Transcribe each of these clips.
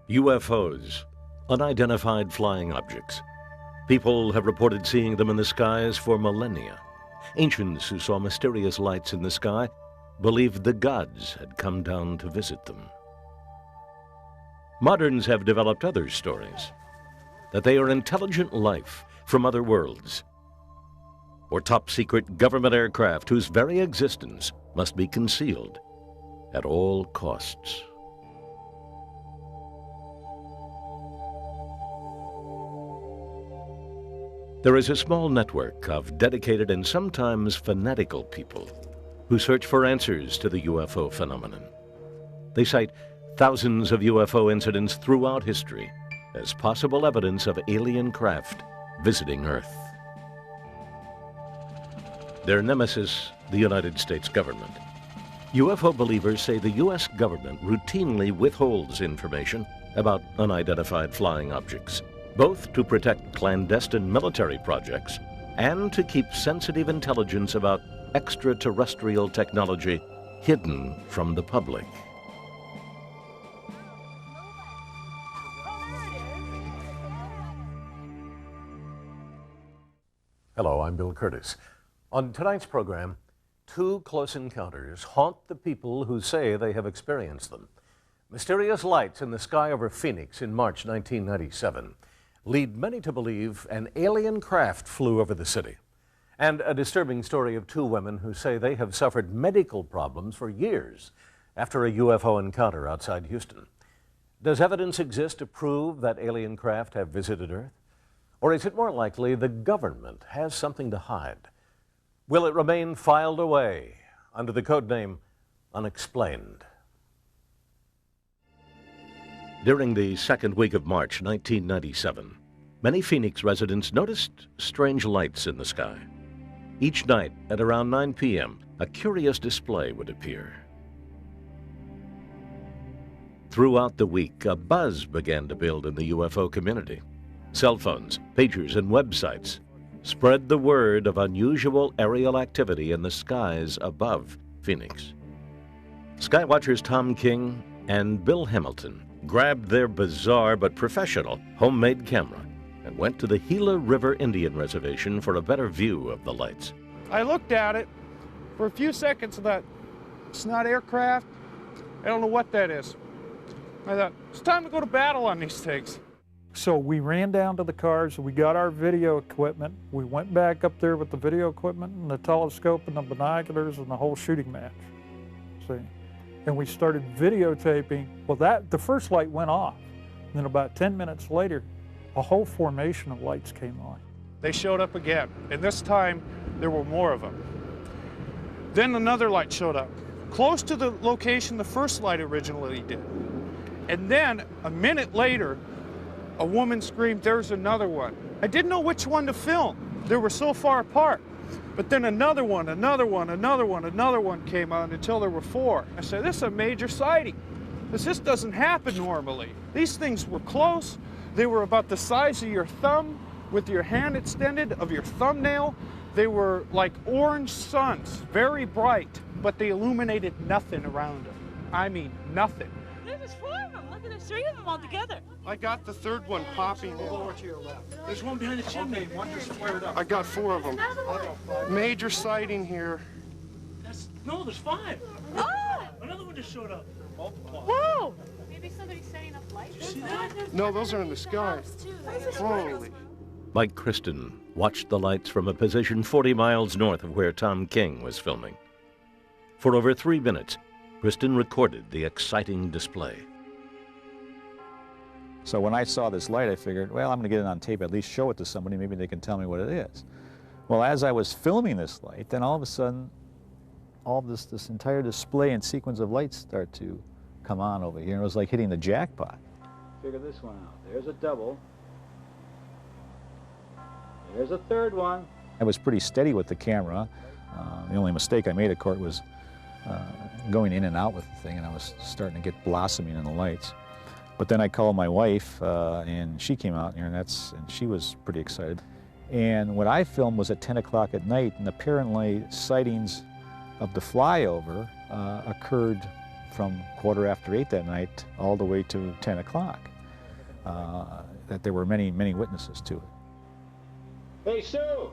UFOs, unidentified flying objects. People have reported seeing them in the skies for millennia. Ancients who saw mysterious lights in the sky believed the gods had come down to visit them. Moderns have developed other stories, that they are intelligent life from other worlds, or top-secret government aircraft whose very existence must be concealed at all costs. There is a small network of dedicated and sometimes fanatical people who search for answers to the UFO phenomenon. They cite thousands of UFO incidents throughout history as possible evidence of alien craft visiting Earth. Their nemesis, the United States government. UFO believers say the U.S. government routinely withholds information about unidentified flying objects, both to protect clandestine military projects and to keep sensitive intelligence about extraterrestrial technology hidden from the public. Hello, I'm Bill Curtis. On tonight's program, two close encounters haunt the people who say they have experienced them. Mysterious lights in the sky over Phoenix in March 1997 lead many to believe an alien craft flew over the city. And a disturbing story of two women who say they have suffered medical problems for years after a UFO encounter outside Houston. Does evidence exist to prove that alien craft have visited Earth? Or is it more likely the government has something to hide? Will it remain filed away under the codename Unexplained? During the second week of March 1997, many Phoenix residents noticed strange lights in the sky. Each night at around 9 p.m., a curious display would appear. Throughout the week, a buzz began to build in the UFO community. Cell phones, pagers, and websites spread the word of unusual aerial activity in the skies above Phoenix. Skywatchers Tom King and Bill Hamilton grabbed their bizarre but professional homemade camera and went to the Gila River Indian Reservation for a better view of the lights. I looked at it for a few seconds and thought, it's not aircraft. I don't know what that is. I thought, it's time to go to battle on these things. So we ran down to the cars, we got our video equipment, we went back up there with the video equipment and the telescope and the binoculars and the whole shooting match. See? And we started videotaping. Well, the first light went off. And then about 10 minutes later, a whole formation of lights came on. They showed up again, and this time there were more of them. Then another light showed up, close to the location the first light originally did. And then a minute later, a woman screamed, "There's another one." I didn't know which one to film. They were so far apart. But then another one, another one, another one, another one came on until there were four. I said, this is a major sighting. This doesn't happen normally. These things were close. They were about the size of your thumb with your hand extended of your thumbnail. They were like orange suns, very bright, but they illuminated nothing around them. I mean, nothing. There's four of them. Look at the three of them all together. I got the third one popping. Over to your left. There's one behind the chimney. One just flared up. I got four of them. Major sighting here. No, there's five. Oh! Another one just showed up. Whoa! Maybe somebody's setting up lights. Did you see that? No, those are in the sky. Holy. Mike Kristen watched the lights from a position 40 miles north of where Tom King was filming. For over 3 minutes, Kristen recorded the exciting display. So when I saw this light, I figured, well, I'm going to get it on tape, at least show it to somebody, maybe they can tell me what it is. Well, as I was filming this light, then all of a sudden, all this entire display and sequence of lights start to come on over here. It was like hitting the jackpot. Figure this one out. There's a double. There's a third one. I was pretty steady with the camera. The only mistake I made, of course, was going in and out with the thing, and I was starting to get blossoming in the lights. But then I called my wife, and she came out here, and she was pretty excited. And what I filmed was at 10 o'clock at night, and apparently sightings of the flyover occurred from 8:15 that night all the way to 10 o'clock. that there were many, many witnesses to it. Hey, Sue,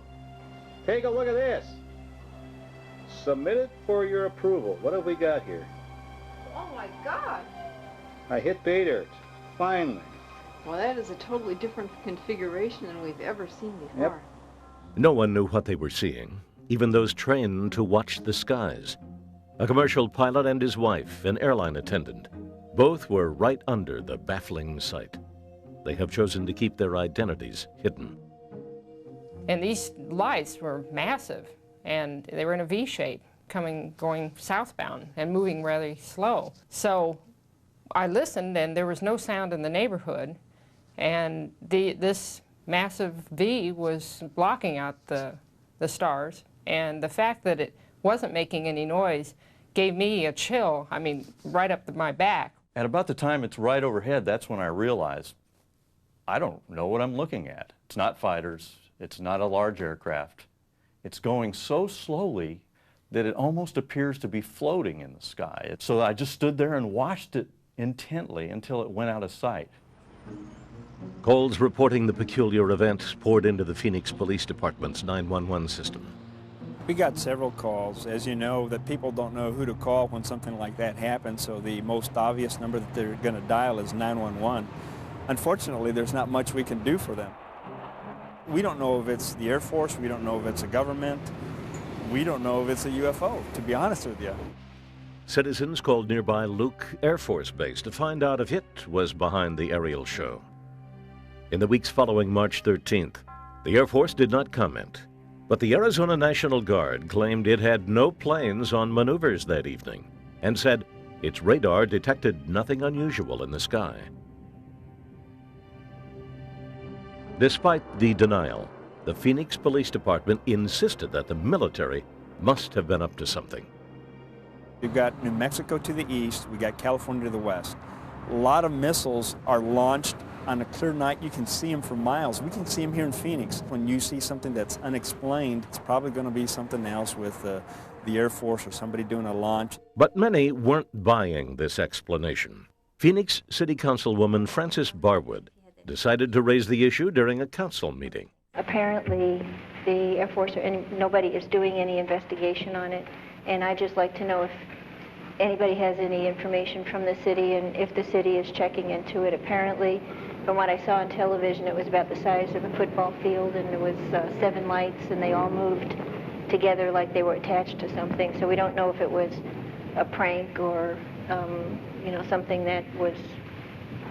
take a look at this. Submitted for your approval. What have we got here? Oh my God! I hit pay dirt. Finally. Well, that is a totally different configuration than we've ever seen before. Yep. No one knew what they were seeing, even those trained to watch the skies. A commercial pilot and his wife, an airline attendant, both were right under the baffling sight. They have chosen to keep their identities hidden. And these lights were massive, and they were in a V shape, going southbound and moving rather slow. So I listened, and there was no sound in the neighborhood, and this massive V was blocking out the stars, and the fact that it wasn't making any noise gave me a chill, I mean, right up my back. At about the time it's right overhead, that's when I realized I don't know what I'm looking at. It's not fighters, it's not a large aircraft. It's going so slowly that it almost appears to be floating in the sky. So I just stood there and watched it intently until it went out of sight. Calls reporting the peculiar event poured into the Phoenix Police Department's 911 system. We got several calls. As you know, that people don't know who to call when something like that happens, so the most obvious number that they're going to dial is 911. Unfortunately, there's not much we can do for them. We don't know if it's the Air Force, we don't know if it's a government, we don't know if it's a UFO, to be honest with you. Citizens called nearby Luke Air Force Base to find out if it was behind the aerial show. In the weeks following March 13th, the Air Force did not comment, but the Arizona National Guard claimed it had no planes on maneuvers that evening and said its radar detected nothing unusual in the sky. Despite the denial, the Phoenix Police Department insisted that the military must have been up to something. We've got New Mexico to the east, we got California to the west. A lot of missiles are launched on a clear night. You can see them for miles. We can see them here in Phoenix. When you see something that's unexplained, it's probably going to be something else with the Air Force or somebody doing a launch. But many weren't buying this explanation. Phoenix City Councilwoman Frances Barwood decided to raise the issue during a council meeting. Apparently, the Air Force and nobody is doing any investigation on it, and I'd just like to know if anybody has any information from the city and if the city is checking into it. Apparently, from what I saw on television, it was about the size of a football field, and there was 7 lights, and they all moved together like they were attached to something. So we don't know if it was a prank or, you know, something that was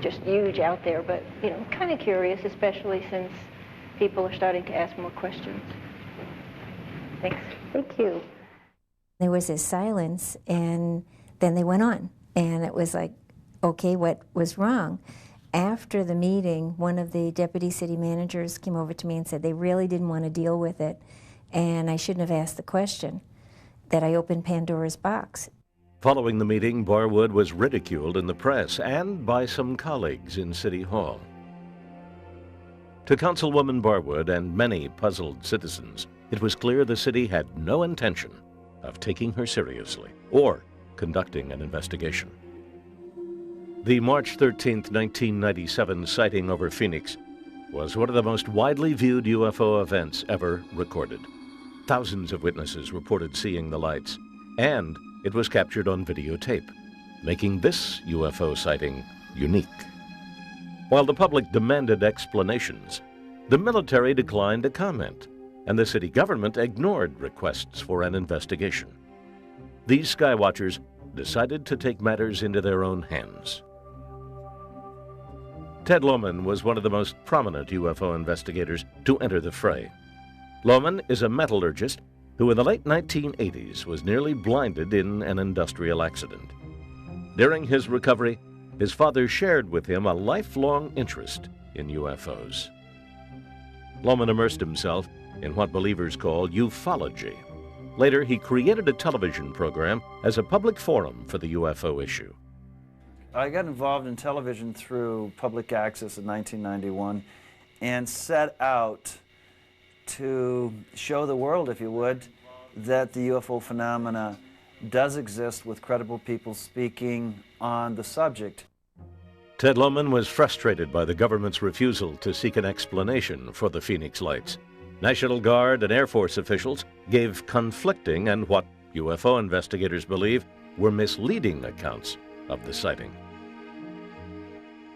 just huge out there, but, you know, kind of curious, especially since people are starting to ask more questions. Thanks. Thank you. There was this silence, and then they went on, and it was like, okay, what was wrong? After the meeting, one of the deputy city managers came over to me and said they really didn't want to deal with it, and I shouldn't have asked the question, that I opened Pandora's box. Following the meeting, Barwood was ridiculed in the press and by some colleagues in City Hall. To Councilwoman Barwood and many puzzled citizens, it was clear the city had no intention of taking her seriously or conducting an investigation. The March 13, 1997 sighting over Phoenix was one of the most widely viewed UFO events ever recorded. Thousands of witnesses reported seeing the lights, and it was captured on videotape, making this UFO sighting unique. While the public demanded explanations, the military declined to comment, and the city government ignored requests for an investigation. These skywatchers decided to take matters into their own hands. Ted Lohman was one of the most prominent UFO investigators to enter the fray. Lohman is a metallurgist who in the late 1980s was nearly blinded in an industrial accident. During his recovery, his father shared with him a lifelong interest in UFOs. Lohman immersed himself in what believers call ufology. Later, he created a television program as a public forum for the UFO issue. I got involved in television through public access in 1991 and set out to show the world, if you would, that the UFO phenomena does exist with credible people speaking on the subject. Ted Lohman was frustrated by the government's refusal to seek an explanation for the Phoenix lights. National Guard and Air Force officials gave conflicting and what UFO investigators believe were misleading accounts of the sighting.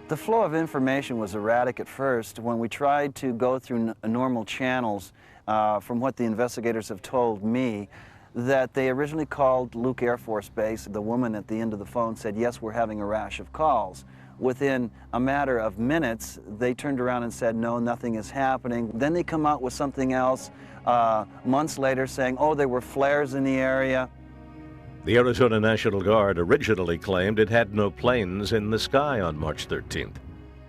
The flow of information was erratic at first. When we tried to go through normal channels, from what the investigators have told me, that they originally called Luke Air Force Base. The woman at the end of the phone said, yes, we're having a rash of calls. Within a matter of minutes, they turned around and said, no, nothing is happening. Then they come out with something else months later saying, oh, there were flares in the area. The Arizona National Guard originally claimed it had no planes in the sky on March 13th.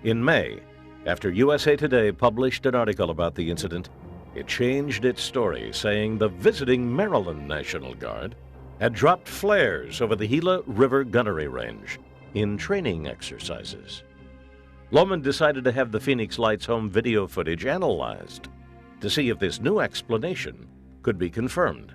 In May, after USA Today published an article about the incident, it changed its story, saying the visiting Maryland National Guard had dropped flares over the Gila River Gunnery Range in training exercises. Lohman decided to have the Phoenix Lights home video footage analyzed to see if this new explanation could be confirmed.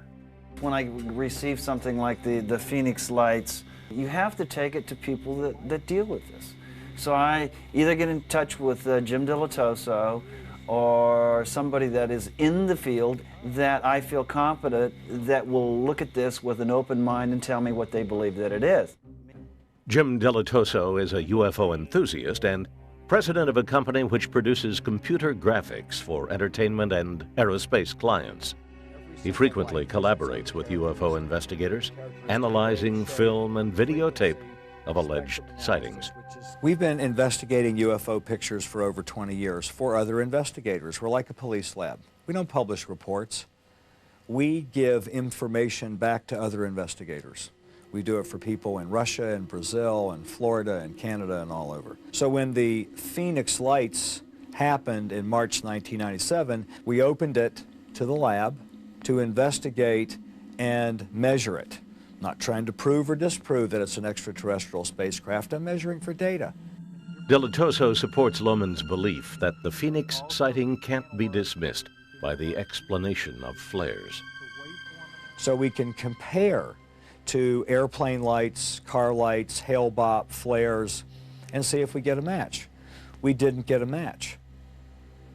When I receive something like the Phoenix Lights, you have to take it to people that deal with this. So I either get in touch with Jim Dilatoso or somebody that is in the field that I feel competent that will look at this with an open mind and tell me what they believe that it is. Jim Dilatoso is a UFO enthusiast and president of a company which produces computer graphics for entertainment and aerospace clients. He frequently collaborates with UFO investigators, analyzing film and videotape of alleged sightings. We've been investigating UFO pictures for over 20 years for other investigators. We're like a police lab. We don't publish reports. We give information back to other investigators. We do it for people in Russia and Brazil and Florida and Canada and all over. So when the Phoenix Lights happened in March 1997, we opened it to the lab to investigate and measure it. Not trying to prove or disprove that it's an extraterrestrial spacecraft. I'm measuring for data. Dilatoso supports Lohman's belief that the Phoenix sighting can't be dismissed by the explanation of flares. So we can compare to airplane lights, car lights, hail-bop, flares, and see if we get a match. We didn't get a match.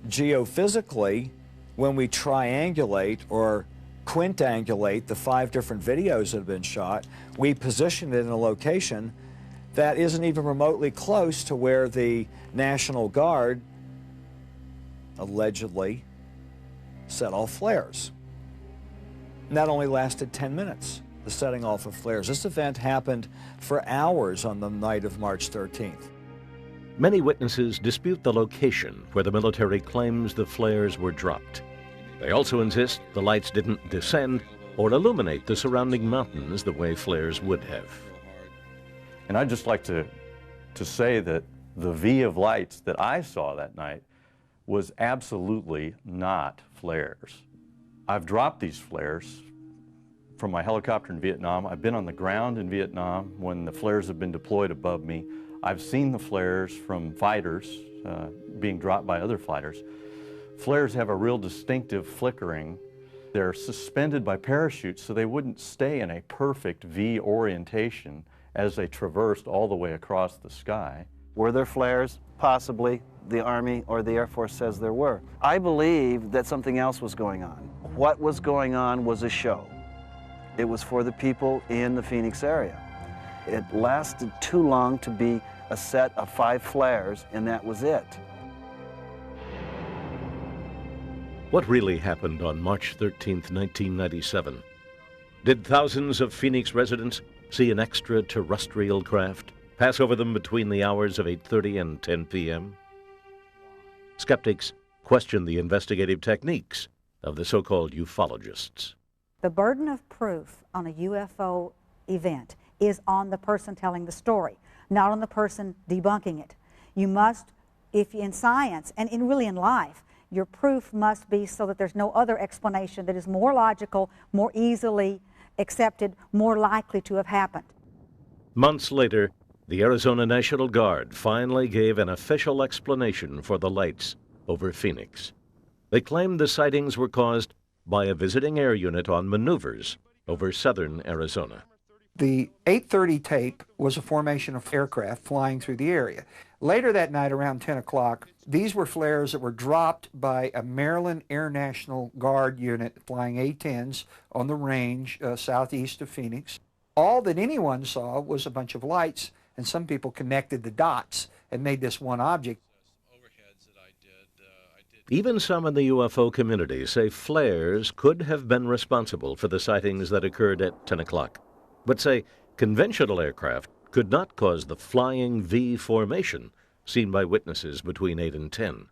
Geophysically, when we triangulate or quintangulate the 5 different videos that have been shot, we position it in a location that isn't even remotely close to where the National Guard allegedly set off flares. And that only lasted 10 minutes, the setting off of flares. This event happened for hours on the night of March 13th. Many witnesses dispute the location where the military claims the flares were dropped. They also insist the lights didn't descend or illuminate the surrounding mountains the way flares would have. And I'd just like to say that the V of lights that I saw that night was absolutely not flares. I've dropped these flares from my helicopter in Vietnam. I've been on the ground in Vietnam when the flares have been deployed above me. I've seen the flares from fighters being dropped by other fighters. Flares have a real distinctive flickering. They're suspended by parachutes so they wouldn't stay in a perfect V orientation as they traversed all the way across the sky. Were there flares? Possibly. The Army or the Air Force says there were. I believe that something else was going on. What was going on was a show. It was for the people in the Phoenix area. It lasted too long to be a set of 5 flares, and that was it. What really happened on March 13th, 1997? Did thousands of Phoenix residents see an extraterrestrial craft pass over them between the hours of 8:30 and 10 p.m.? Skeptics question the investigative techniques of the so-called ufologists. The burden of proof on a UFO event is on the person telling the story, not on the person debunking it. You must, if in science and really in life, your proof must be so that there's no other explanation that is more logical, more easily accepted, more likely to have happened. Months later, the Arizona National Guard finally gave an official explanation for the lights over Phoenix. They claimed the sightings were caused by a visiting air unit on maneuvers over southern Arizona. The 8:30 tape was a formation of aircraft flying through the area. Later that night, around 10 o'clock, these were flares that were dropped by a Maryland Air National Guard unit flying A-10s on the range southeast of Phoenix. All that anyone saw was a bunch of lights, and some people connected the dots and made this one object. Even some in the UFO community say flares could have been responsible for the sightings that occurred at 10 o'clock, but say conventional aircraft could not cause the flying V formation seen by witnesses between 8 and 10.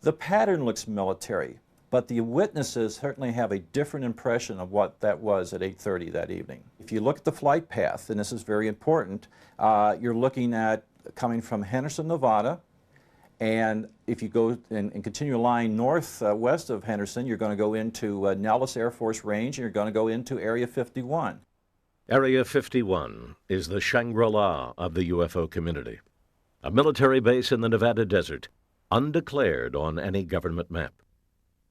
The pattern looks military, but the witnesses certainly have a different impression of what that was at 8:30 that evening. If you look at the flight path, and this is very important, you're looking at coming from Henderson, Nevada, and if you go and continue a line northwest of Henderson, you're going to go into Nellis Air Force Range, and you're going to go into Area 51. Area 51 is the Shangri-La of the UFO community, a military base in the Nevada desert, undeclared on any government map.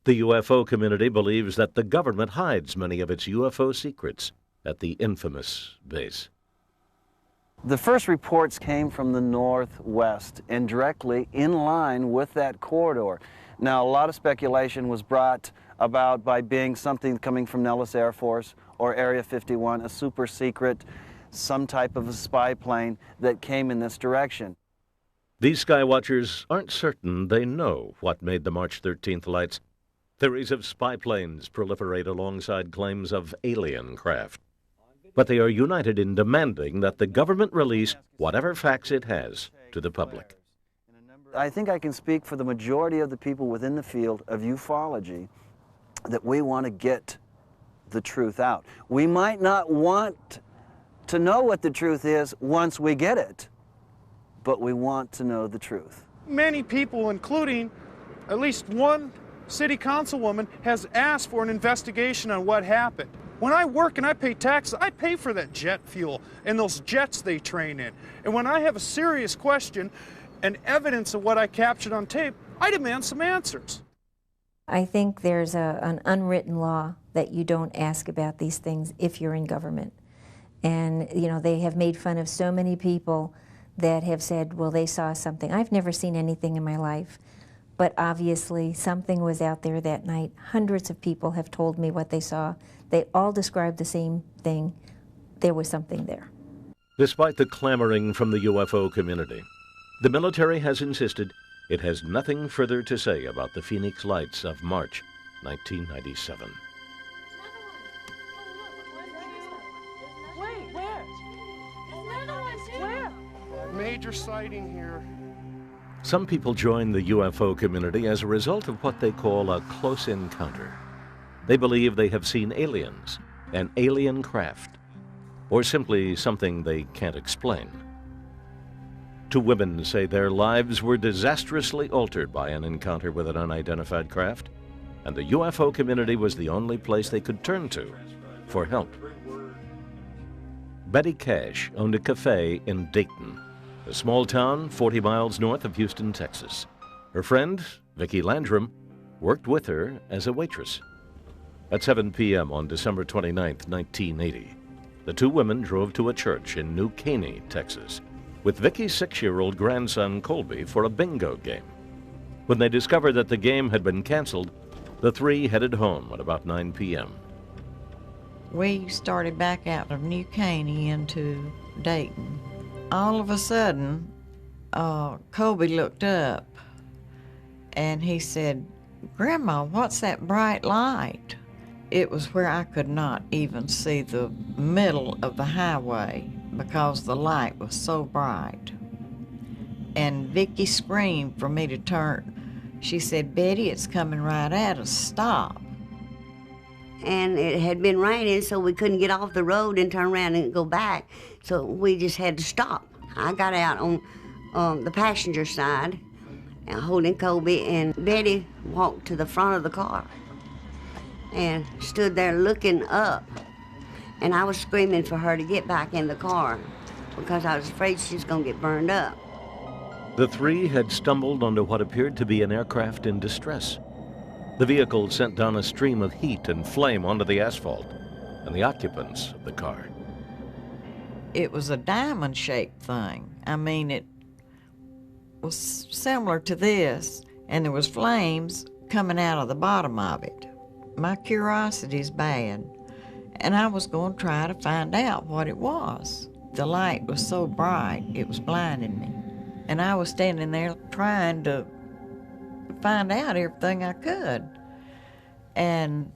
The UFO community believes that the government hides many of its UFO secrets at the infamous base. The first reports came from the northwest and directly in line with that corridor. Now, a lot of speculation was brought about by being something coming from Nellis Air Force or Area 51, a super secret, some type of a spy plane that came in this direction. These skywatchers aren't certain they know what made the March 13th lights. Theories of spy planes proliferate alongside claims of alien craft. But they are united in demanding that the government release whatever facts it has to the public. I think I can speak for the majority of the people within the field of ufology that we want to get the truth out. We might not want to know what the truth is once we get it, but we want to know the truth. Many people, including at least one city councilwoman, has asked for an investigation on what happened. When I work and I pay taxes, I pay for that jet fuel and those jets they train in. And when I have a serious question and evidence of what I captured on tape, I demand some answers. I think there's an unwritten law that you don't ask about these things if you're in government. And, you know, they have made fun of so many people that have said, well, they saw something. I've never seen anything in my life, but obviously something was out there that night. Hundreds of people have told me what they saw. They all described the same thing. There was something there. Despite the clamoring from the UFO community, the military has insisted it has nothing further to say about the Phoenix lights of March 1997. Wait, where? Another one, where? Major sighting here. Some people join the UFO community as a result of what they call a close encounter. They believe they have seen aliens, an alien craft, or simply something they can't explain. Two women say their lives were disastrously altered by an encounter with an unidentified craft, and the UFO community was the only place they could turn to for help. Betty Cash owned a cafe in Dayton, a small town 40 miles north of Houston, Texas. Her friend, Vicki Landrum, worked with her as a waitress. At 7 p.m. on December 29, 1980, the two women drove to a church in New Caney, Texas, with Vicki's 6-year-old grandson Colby for a bingo game. When they discovered that the game had been canceled, the three headed home at about 9 p.m. We started back out of New Caney into Dayton. All of a sudden, Colby looked up and he said, "Grandma, what's that bright light?" It was where I could not even see the middle of the highway because the light was so bright. And Vicki screamed for me to turn. She said, "Betty, it's coming right at us, stop." And it had been raining, so we couldn't get off the road and turn around and go back. So we just had to stop. I got out on the passenger side, holding Colby, and Betty walked to the front of the car and stood there looking up. And I was screaming for her to get back in the car because I was afraid she was going to get burned up. The three had stumbled onto what appeared to be an aircraft in distress. The vehicle sent down a stream of heat and flame onto the asphalt and the occupants of the car. it was a diamond-shaped thing. I mean, it was similar to this, and there was flames coming out of the bottom of it. My curiosity's bad, and I was going to try to find out what it was. The light was so bright, it was blinding me. And I was standing there trying to find out everything I could. And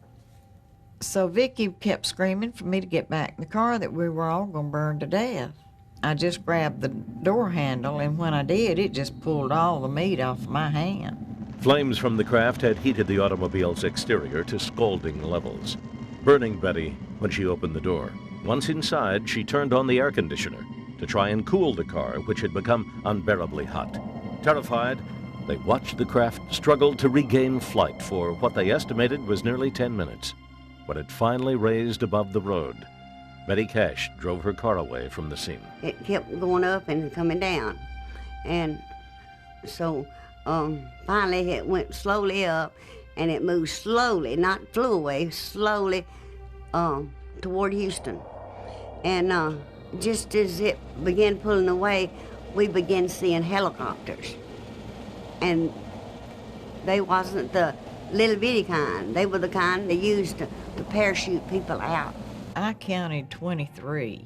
so Vicki kept screaming for me to get back in the car, that we were all going to burn to death. I just grabbed the door handle, and when I did, it just pulled all the meat off my hand. Flames from the craft had heated the automobile's exterior to scalding levels, burning Betty when she opened the door. Once inside, she turned on the air conditioner to try and cool the car, which had become unbearably hot. Terrified, they watched the craft struggle to regain flight for what they estimated was nearly 10 minutes. When it finally raised above the road, Betty Cash drove her car away from the scene. It kept going up and coming down. And so finally it went slowly up, and it moved slowly, not flew away, slowly toward Houston. And just as it began pulling away, we began seeing helicopters. And they wasn't the little bitty kind. They were the kind they used to parachute people out. I counted 23.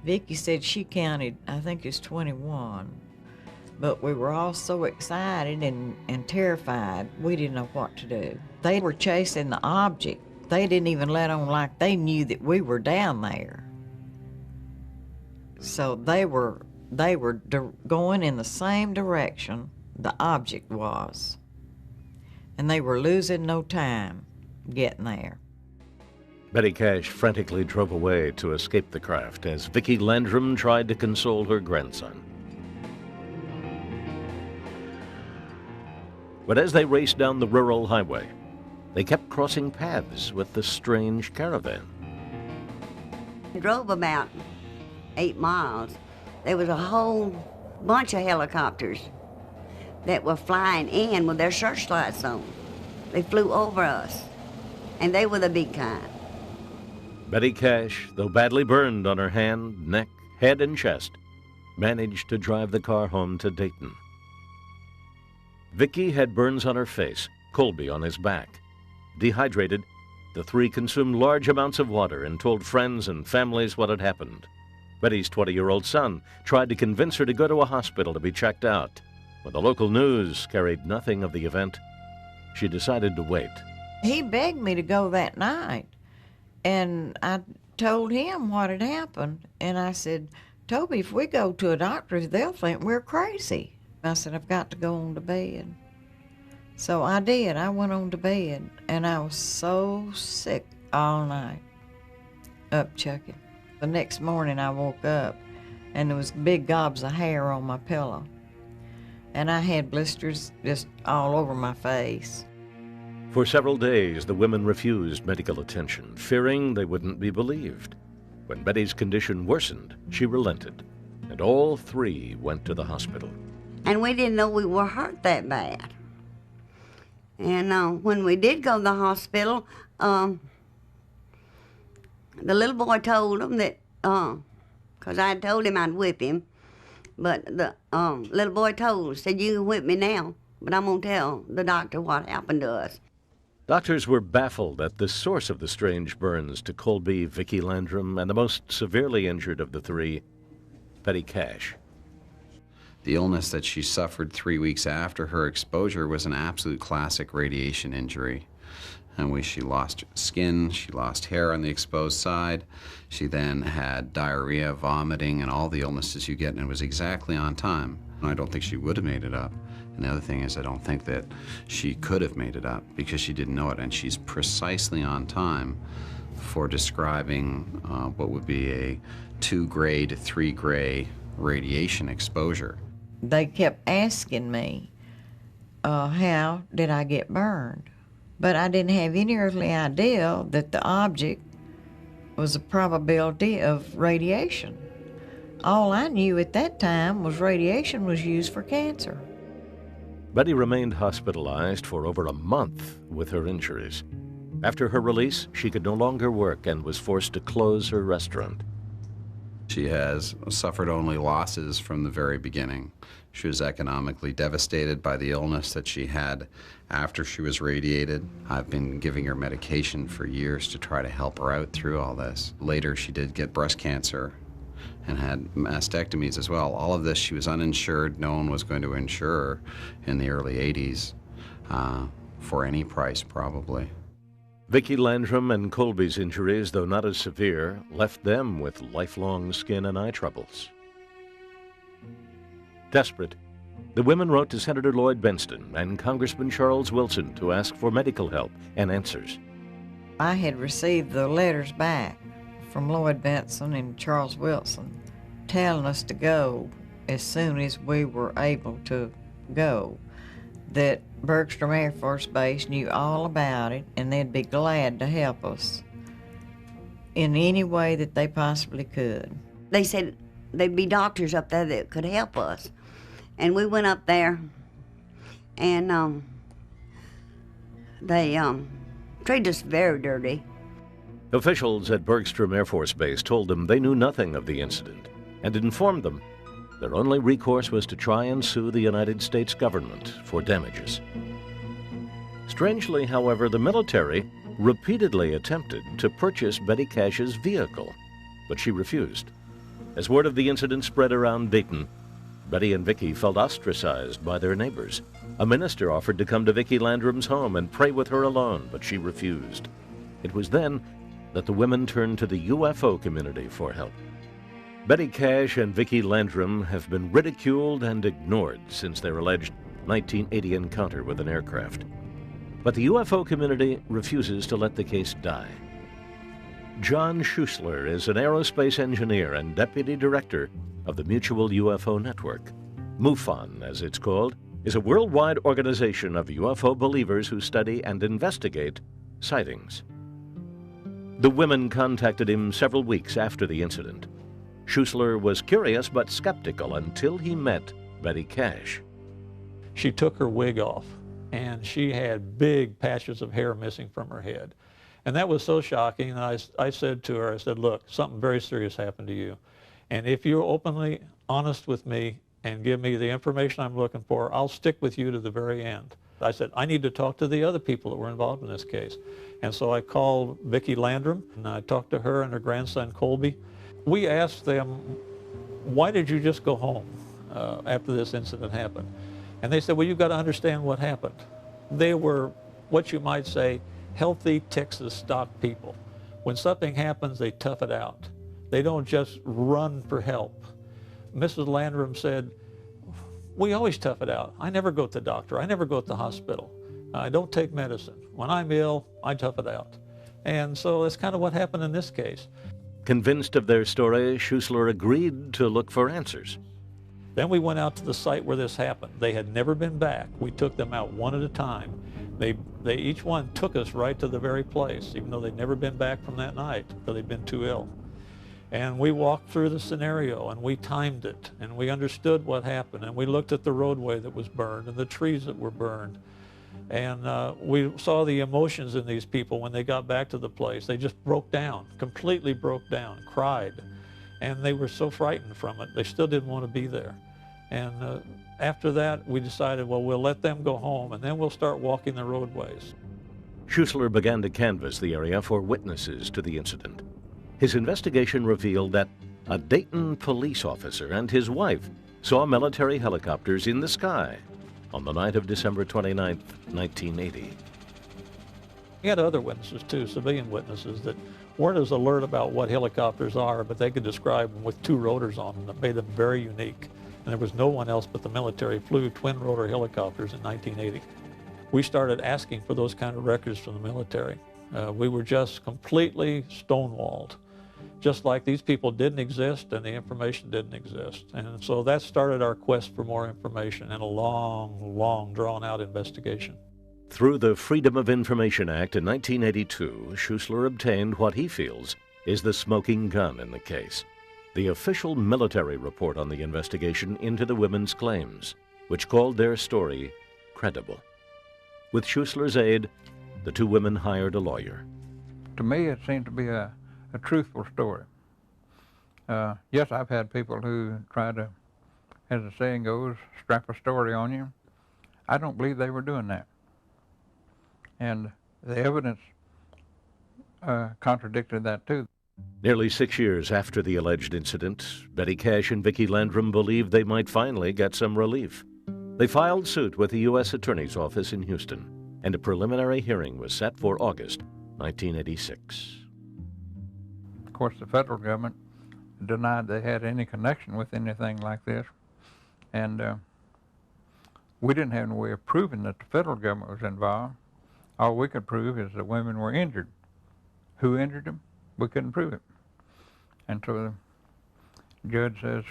Vicki said she counted, I think it's 21. But we were all so excited and terrified, we didn't know what to do. They were chasing the object. They didn't even let on like they knew that we were down there. So they were going in the same direction the object was. And they were losing no time getting there. Betty Cash frantically drove away to escape the craft as Vicki Landrum tried to console her grandson. But as they raced down the rural highway, they kept crossing paths with the strange caravan. We drove about 8 miles. There was a whole bunch of helicopters that were flying in with their searchlights on. They flew over us, and they were the big kind. Betty Cash, though badly burned on her hand, neck, head, and chest, managed to drive the car home to Dayton. Vicki had burns on her face, Colby on his back. Dehydrated, the three consumed large amounts of water and told friends and families what had happened. Betty's 20-year-old son tried to convince her to go to a hospital to be checked out. When the local news carried nothing of the event, she decided to wait. He begged me to go that night, and I told him what had happened, and I said, Toby, if we go to a doctor, they'll think we're crazy. I said, I've got to go on to bed. So I did. I went on to bed, and I was so sick all night, up chucking. The next morning I woke up, and there was big gobs of hair on my pillow, and I had blisters just all over my face. For several days, the women refused medical attention, fearing they wouldn't be believed. When Betty's condition worsened, she relented, and all three went to the hospital. And we didn't know we were hurt that bad. And when we did go to the hospital, the little boy told him that, because I had told him I'd whip him, but the little boy said, you can whip me now, but I'm going to tell the doctor what happened to us. Doctors were baffled at the source of the strange burns to Colby, Vicki Landrum, and the most severely injured of the three, Betty Cash. The illness that she suffered 3 weeks after her exposure was an absolute classic radiation injury. And she lost skin, she lost hair on the exposed side. She then had diarrhea, vomiting, and all the illnesses you get, and it was exactly on time. I don't think she would have made it up. And the other thing is I don't think that she could have made it up because she didn't know it, and she's precisely on time for describing what would be a 2-grade, 3-gray radiation exposure. They kept asking me, how did I get burned? But I didn't have any earthly idea that the object was a probability of radiation. All I knew at that time was radiation was used for cancer. Betty remained hospitalized for over a month with her injuries. After her release, she could no longer work and was forced to close her restaurant. She has suffered only losses from the very beginning. She was economically devastated by the illness that she had after she was radiated. I've been giving her medication for years to try to help her out through all this. Later, she did get breast cancer and had mastectomies as well. All of this, she was uninsured. No one was going to insure her in the early 80s for any price, probably. Vicki Landrum and Colby's injuries, though not as severe, left them with lifelong skin and eye troubles. Desperate, the women wrote to Senator Lloyd Benston and Congressman Charles Wilson to ask for medical help and answers. I had received the letters back from Lloyd Benston and Charles Wilson telling us to go as soon as we were able to go, that Bergstrom Air Force Base knew all about it and they'd be glad to help us in any way that they possibly could. They said there'd be doctors up there that could help us. And we went up there, and they treated us very dirty. Officials at Bergstrom Air Force Base told them they knew nothing of the incident and informed them their only recourse was to try and sue the United States government for damages. Strangely, however, the military repeatedly attempted to purchase Betty Cash's vehicle, but she refused. As word of the incident spread around Dayton, Betty and Vicki felt ostracized by their neighbors. A minister offered to come to Vicki Landrum's home and pray with her alone, but she refused. It was then that the women turned to the UFO community for help. Betty Cash and Vicki Landrum have been ridiculed and ignored since their alleged 1980 encounter with an aircraft. But the UFO community refuses to let the case die. John Schuessler is an aerospace engineer and deputy director of the Mutual UFO Network. MUFON, as it's called, is a worldwide organization of UFO believers who study and investigate sightings. The women contacted him several weeks after the incident. Schuessler was curious but skeptical until he met Betty Cash. She took her wig off, and she had big patches of hair missing from her head. And that was so shocking, and I said to her, I said, look, something very serious happened to you. And if you're openly honest with me and give me the information I'm looking for, I'll stick with you to the very end. I said, I need to talk to the other people that were involved in this case. And so I called Vicki Landrum, and I talked to her and her grandson, Colby. We asked them, why did you just go home after this incident happened? And they said, well, you've got to understand what happened. They were, what you might say, healthy Texas stock people. When something happens, they tough it out. They don't just run for help. Mrs. Landrum said, we always tough it out. I never go to the doctor. I never go to the hospital. I don't take medicine. When I'm ill, I tough it out. And so that's kind of what happened in this case. Convinced of their story, Schuessler agreed to look for answers. Then we went out to the site where this happened. They had never been back. We took them out one at a time. They each one took us right to the very place, even though they'd never been back from that night because they'd been too ill. And we walked through the scenario, and we timed it, and we understood what happened, and we looked at the roadway that was burned and the trees that were burned. And we saw the emotions in these people when they got back to the place. They just broke down, completely broke down, cried. And they were so frightened from it, they still didn't want to be there. And after that, we decided, well, we'll let them go home, and then we'll start walking the roadways. Schuessler began to canvass the area for witnesses to the incident. His investigation revealed that a Dayton police officer and his wife saw military helicopters in the sky on the night of December 29, 1980. We had other witnesses too, civilian witnesses that weren't as alert about what helicopters are, but they could describe them with two rotors on them that made them very unique. And there was no one else but the military flew twin-rotor helicopters in 1980. We started asking for those kind of records from the military. We were just completely stonewalled, just like these people didn't exist and the information didn't exist. And so that started our quest for more information and a long, long, drawn-out investigation. Through the Freedom of Information Act in 1982, Schuessler obtained what he feels is the smoking gun in the case: the official military report on the investigation into the women's claims, which called their story credible. With Schuessler's aid, the two women hired a lawyer. To me, it seemed to be a truthful story. Yes, I've had people who try to, as the saying goes, strap a story on you. I don't believe they were doing that. And the evidence contradicted that too. Nearly 6 years after the alleged incident, Betty Cash and Vicki Landrum believed they might finally get some relief. They filed suit with the U.S. Attorney's Office in Houston, and a preliminary hearing was set for August 1986. Of course, the federal government denied they had any connection with anything like this, and we didn't have any way of proving that the federal government was involved. All we could prove is the women were injured. Who injured them? We couldn't prove it. And so the judge says,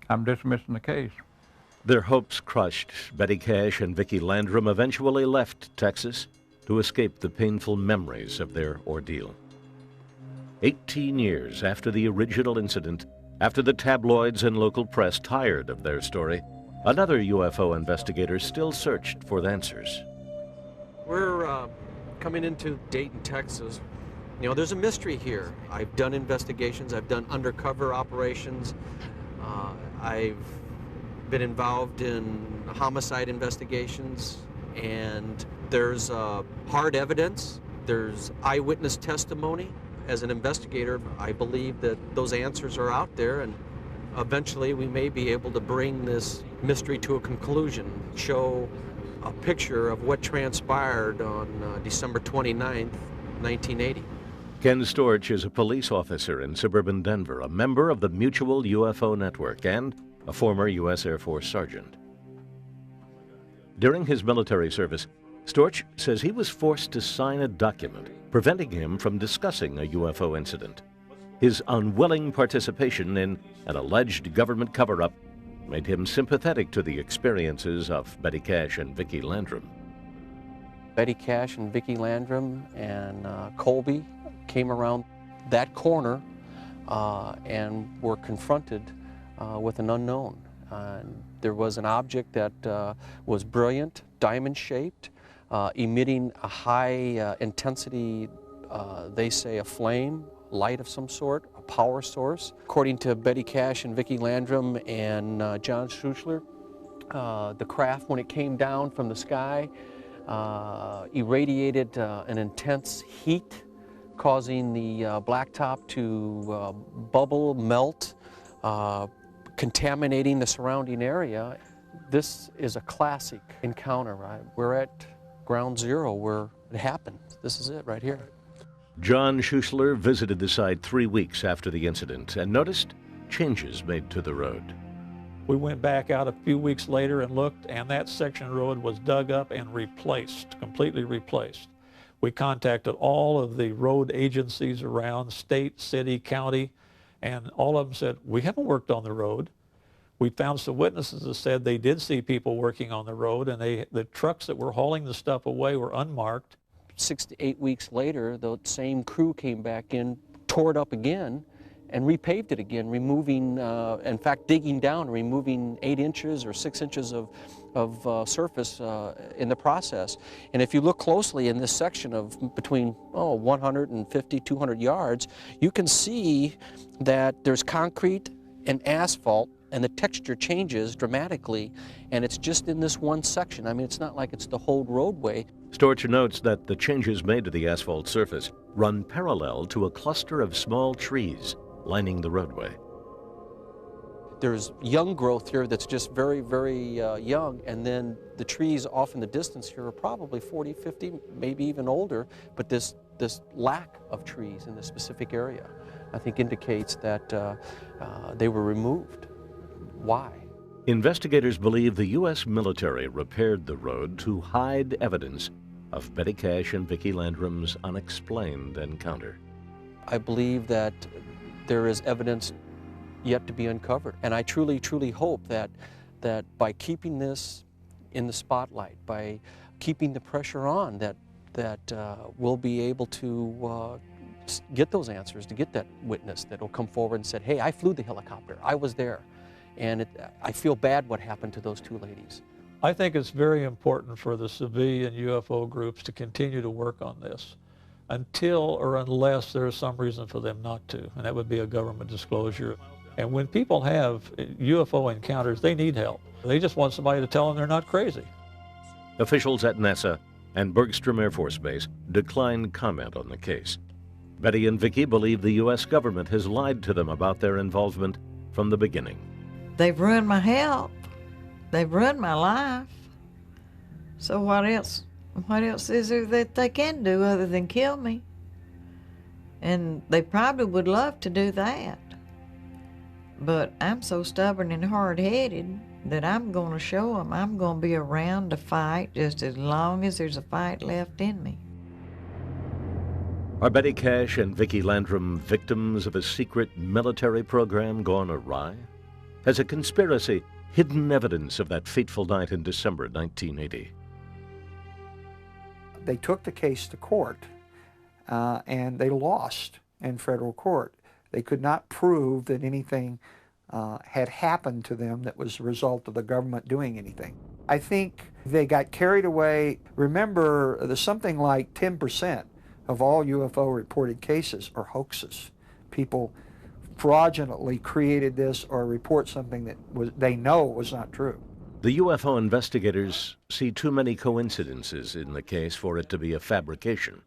I'm dismissing the case. Their hopes crushed, Betty Cash and Vicki Landrum eventually left Texas to escape the painful memories of their ordeal. 18 years after the original incident, after the tabloids and local press tired of their story, another UFO investigator still searched for the answers. We're coming into Dayton, Texas. You know, there's a mystery here. I've done investigations, I've done undercover operations, I've been involved in homicide investigations, and there's hard evidence, there's eyewitness testimony. As an investigator, I believe that those answers are out there, and eventually we may be able to bring this mystery to a conclusion, show a picture of what transpired on December 29th, 1980. Ken Storch is a police officer in suburban Denver, a member of the Mutual UFO Network, and a former U.S. Air Force sergeant. During his military service, Storch says he was forced to sign a document preventing him from discussing a UFO incident. His unwilling participation in an alleged government cover-up made him sympathetic to the experiences of Betty Cash and Vicki Landrum. Betty Cash and Vicki Landrum and Colby came around that corner and were confronted with an unknown. There was an object that was brilliant, diamond-shaped, emitting a high intensity, they say a flame, light of some sort, a power source. According to Betty Cash and Vicki Landrum and John Schuchler, the craft, when it came down from the sky, irradiated an intense heat, causing the blacktop to bubble, melt, contaminating the surrounding area. This is a classic encounter. Right? We're at ground zero where it happened. This is it right here. John Schuchler visited the site 3 weeks after the incident and noticed changes made to the road. We went back out a few weeks later and looked, and that section of road was dug up and replaced, completely replaced. We contacted all of the road agencies around, state, city, county, and all of them said, we haven't worked on the road. We found some witnesses that said they did see people working on the road, and the trucks that were hauling the stuff away were unmarked. 6 to 8 weeks later, the same crew came back in, tore it up again, and repaved it again, removing, in fact, digging down, removing 8 inches or 6 inches of surface in the process. And if you look closely in this section of between 150, 200 yards, you can see that there's concrete and asphalt, and the texture changes dramatically, and it's just in this one section. I mean, it's not like it's the whole roadway. Storch notes that the changes made to the asphalt surface run parallel to a cluster of small trees lining the roadway. There's young growth here that's just very, very young, and then the trees off in the distance here are probably 40, 50, maybe even older, but this lack of trees in this specific area, I think, indicates that they were removed. Why? Investigators believe the U.S. military repaired the road to hide evidence of Betty Cash and Vicki Landrum's unexplained encounter. I believe that there is evidence yet to be uncovered, and I truly, truly hope that by keeping this in the spotlight, by keeping the pressure on, that we'll be able to get those answers, to get that witness that will come forward and said, hey, I flew the helicopter, I was there. And I feel bad what happened to those 2 ladies. I think it's very important for the civilian UFO groups to continue to work on this. until or unless there is some reason for them not to, and that would be a government disclosure. And when people have UFO encounters, they need help. They just want somebody to tell them they're not crazy. Officials at NASA and Bergstrom Air Force Base declined comment on the case. Betty and Vicki believe the U.S. government has lied to them about their involvement from the beginning. They've ruined my health. They've ruined my life. So what else is there that they can do other than kill me? And they probably would love to do that. But I'm so stubborn and hard-headed that I'm going to show them I'm going to be around to fight just as long as there's a fight left in me. Are Betty Cash and Vicki Landrum victims of a secret military program gone awry? Has a conspiracy hidden evidence of that fateful night in December 1980? They took the case to court, and they lost in federal court. They could not prove that anything had happened to them that was a result of the government doing anything. I think they got carried away. Remember, there's something like 10% of all UFO reported cases are hoaxes. People fraudulently created this or report something that they know was not true. The UFO investigators see too many coincidences in the case for it to be a fabrication.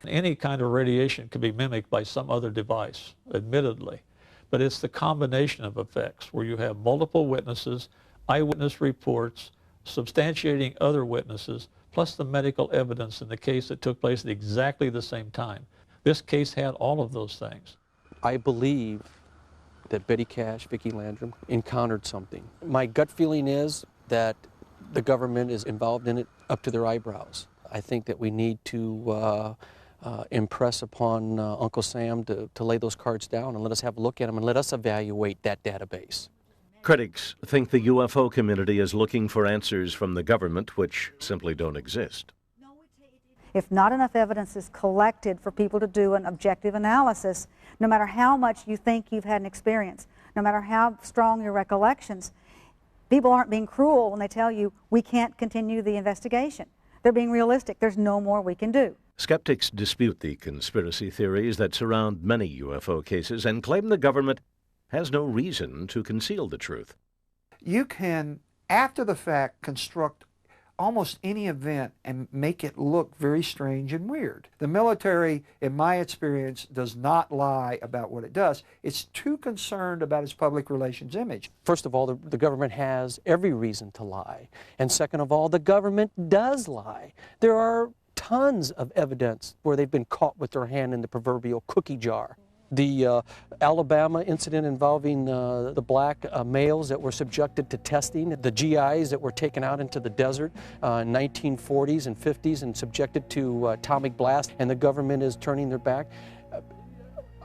Any kind of radiation can be mimicked by some other device, admittedly, but it's the combination of effects where you have multiple witnesses, eyewitness reports, substantiating other witnesses, plus the medical evidence in the case that took place at exactly the same time. This case had all of those things. I believe that Betty Cash, Vicki Landrum encountered something. My gut feeling is that the government is involved in it up to their eyebrows. I think that we need to impress upon Uncle Sam to lay those cards down and let us have a look at them and let us evaluate that database. Critics think the UFO community is looking for answers from the government which simply don't exist. If not enough evidence is collected for people to do an objective analysis, no matter how much you think you've had an experience, no matter how strong your recollections, people aren't being cruel when they tell you we can't continue the investigation. They're being realistic. There's no more we can do. Skeptics dispute the conspiracy theories that surround many UFO cases and claim the government has no reason to conceal the truth. You can, after the fact, construct almost any event and make it look very strange and weird. The military, in my experience, does not lie about what it does. It's too concerned about its public relations image. First of all, the government has every reason to lie. And second of all, the government does lie. There are tons of evidence where they've been caught with their hand in the proverbial cookie jar. The Alabama incident involving the black males that were subjected to testing, the GIs that were taken out into the desert in 1940s and 50s and subjected to atomic blast, and the government is turning their back.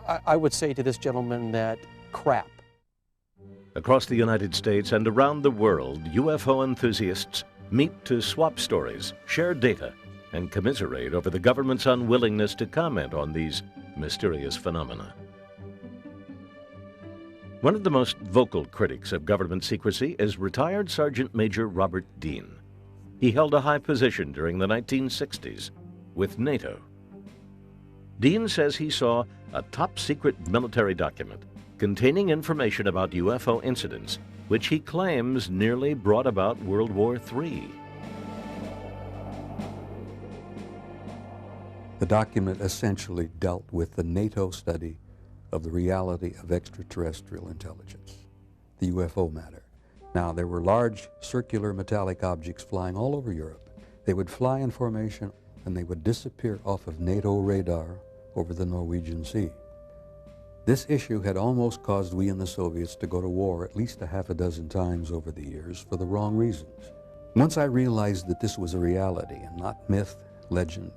I would say to this gentleman that crap. Across the United States and around the world, UFO enthusiasts meet to swap stories, share data, and commiserate over the government's unwillingness to comment on these mysterious phenomena. One of the most vocal critics of government secrecy is retired Sergeant Major Robert Dean. He held a high position during the 1960s with NATO. Dean says he saw a top-secret military document containing information about UFO incidents, which he claims nearly brought about World War III. The document essentially dealt with the NATO study of the reality of extraterrestrial intelligence, the UFO matter. Now, there were large circular metallic objects flying all over Europe. They would fly in formation and they would disappear off of NATO radar over the Norwegian Sea. This issue had almost caused we and the Soviets to go to war at least a half a dozen times over the years for the wrong reasons. Once I realized that this was a reality and not myth, legend,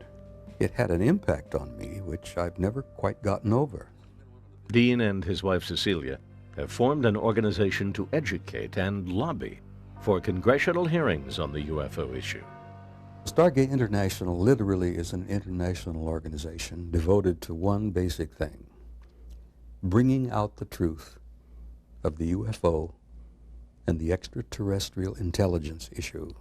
it had an impact on me which I've never quite gotten over. Dean and his wife Cecilia have formed an organization to educate and lobby for congressional hearings on the UFO issue. Stargate International literally is an international organization devoted to one basic thing: bringing out the truth of the UFO and the extraterrestrial intelligence issue,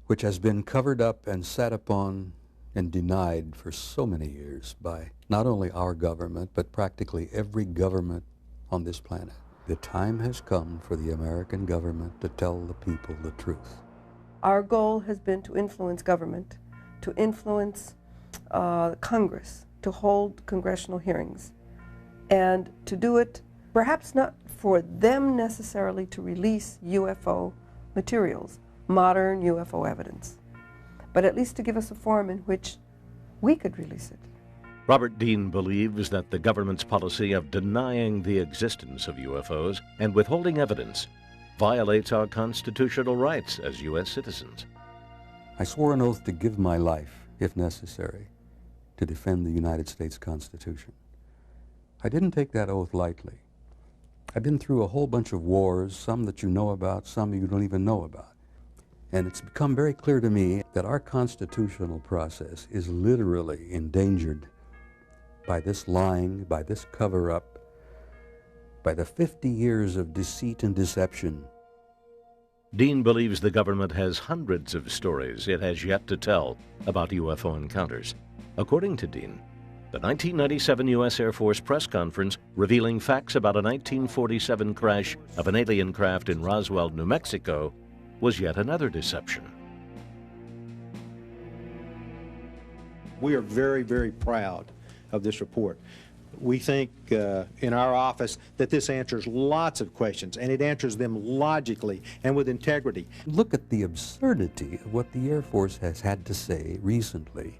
which has been covered up and sat upon and denied for so many years by not only our government, but practically every government on this planet. The time has come for the American government to tell the people the truth. Our goal has been to influence government, to influence Congress, to hold congressional hearings, and to do it perhaps not for them necessarily to release UFO materials, modern UFO evidence, but at least to give us a forum in which we could release it. Robert Dean believes that the government's policy of denying the existence of UFOs and withholding evidence violates our constitutional rights as U.S. citizens. I swore an oath to give my life, if necessary, to defend the United States Constitution. I didn't take that oath lightly. I've been through a whole bunch of wars, some that you know about, some you don't even know about. And it's become very clear to me that our constitutional process is literally endangered by this lying, by this cover-up, by the 50 years of deceit and deception. Dean believes the government has hundreds of stories it has yet to tell about UFO encounters. According to Dean, the 1997 U.S. Air Force press conference revealing facts about a 1947 crash of an alien craft in Roswell, New Mexico, was yet another deception. We are very, very proud of this report. We think in our office that this answers lots of questions, and it answers them logically and with integrity. Look at the absurdity of what the Air Force has had to say recently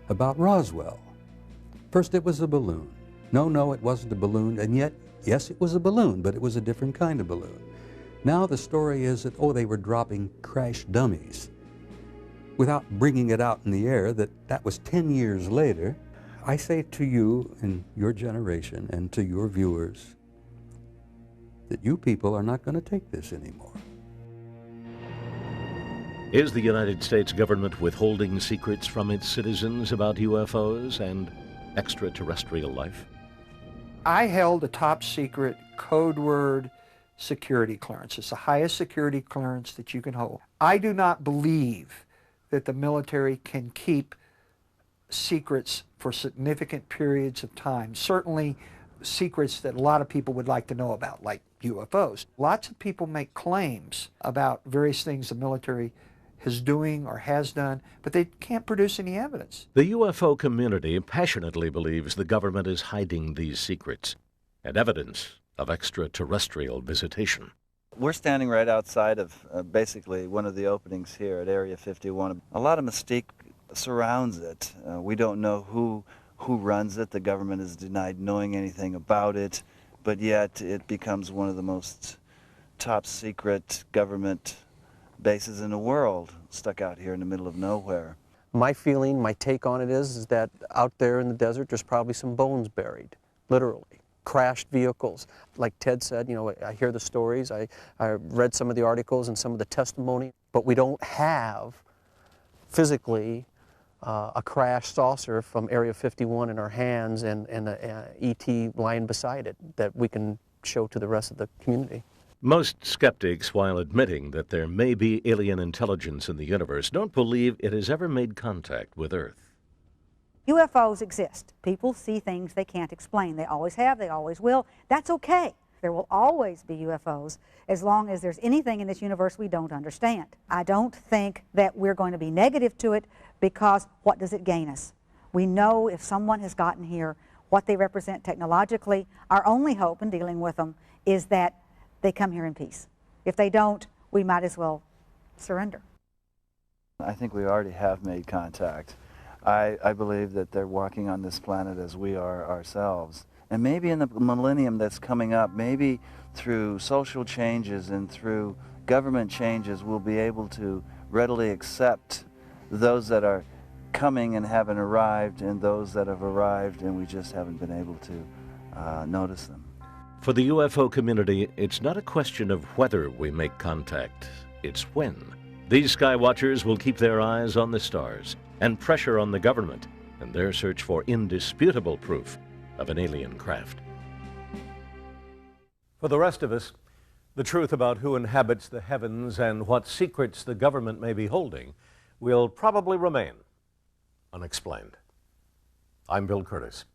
about Roswell. First it was a balloon. No, it wasn't a balloon, and yet, yes, it was a balloon, but it was a different kind of balloon. Now the story is that, oh, they were dropping crash dummies without bringing it out in the air, that was 10 years later. I say to you and your generation and to your viewers that you people are not going to take this anymore. Is the United States government withholding secrets from its citizens about UFOs and extraterrestrial life? I held a top secret code word security clearance. It's the highest security clearance that you can hold. I do not believe that the military can keep secrets for significant periods of time. Certainly secrets that a lot of people would like to know about, like UFOs. Lots of people make claims about various things the military is doing or has done, but they can't produce any evidence. The UFO community passionately believes the government is hiding these secrets and evidence of extraterrestrial visitation. We're standing right outside of basically one of the openings here at Area 51. A lot of mystique surrounds it. We don't know who runs it. The government has denied knowing anything about it, but yet it becomes one of the most top secret government bases in the world, stuck out here in the middle of nowhere. My feeling, my take on it is that out there in the desert there's probably some bones buried, literally. Crashed vehicles. Like Ted said, you know, I hear the stories, I read some of the articles and some of the testimony, but we don't have physically a crashed saucer from Area 51 in our hands and an ET lying beside it that we can show to the rest of the community. Most skeptics, while admitting that there may be alien intelligence in the universe, don't believe it has ever made contact with Earth. UFOs exist. People see things they can't explain. They always have, they always will. That's okay. There will always be UFOs as long as there's anything in this universe we don't understand. I don't think that we're going to be negative to it because what does it gain us? We know if someone has gotten here, what they represent technologically. Our only hope in dealing with them is that they come here in peace. If they don't, we might as well surrender. I think we already have made contact. I believe that they're walking on this planet as we are ourselves. And maybe in the millennium that's coming up, maybe through social changes and through government changes, we'll be able to readily accept those that are coming and haven't arrived and those that have arrived and we just haven't been able to notice them. For the UFO community, it's not a question of whether we make contact, it's when. These skywatchers will keep their eyes on the stars and pressure on the government in their search for indisputable proof of an alien craft. For the rest of us, the truth about who inhabits the heavens and what secrets the government may be holding will probably remain Unexplained. I'm Bill Curtis.